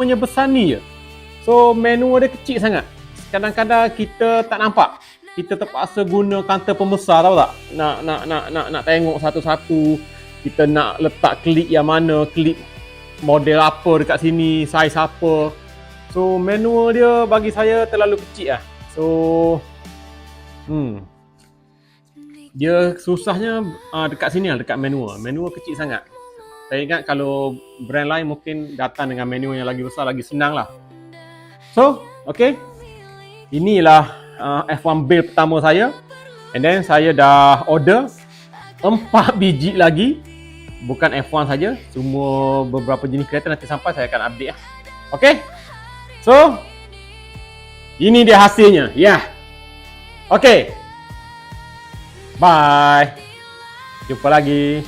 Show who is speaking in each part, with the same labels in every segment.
Speaker 1: punya besar ni je. So menu dia kecil sangat. Kadang-kadang kita tak nampak. Kita terpaksa guna kaunter pembesar, tahu tak? Nak tengok satu-satu. Kita nak letak klik yang mana, klik model apa dekat sini, saiz apa. So menu dia bagi saya terlalu kecil lah. So dia susahnya dekat sini lah, dekat menu. Menu kecil sangat. Saya ingat kalau brand lain mungkin datang dengan menu yang lagi besar, lagi senang lah. So, okay. Inilah F1 build pertama saya. And then saya dah order 4 biji lagi. Bukan F1 saja, semua beberapa jenis kereta nanti sampai saya akan update lah. Okay. So, ini dia hasilnya. Yeah. Okay. Bye. Jumpa lagi.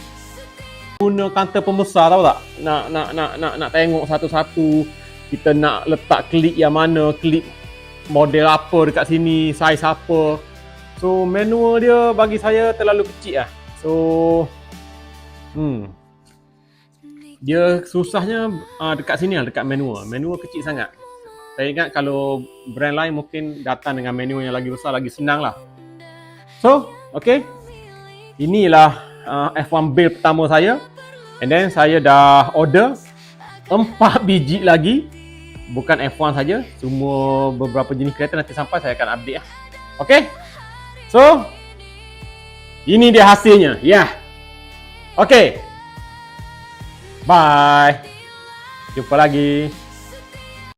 Speaker 1: Guna kaunter pembesar, tahu tak? Nak tengok satu-satu. Kita nak letak klik yang mana, klik model apa dekat sini, saiz apa. So menu dia bagi saya terlalu kecil lah. So dia susahnya dekat sini lah, dekat menu. Menu kecil sangat. Saya ingat kalau brand lain mungkin datang dengan menu yang lagi besar, lagi senang lah. So, okay. Inilah F1 build pertama saya. And then saya dah order 4 biji lagi. Bukan F1 saja, semua beberapa jenis kereta nanti sampai saya akan update lah. Okay. So, ini dia hasilnya. Yeah. Okay. Bye. Jumpa lagi.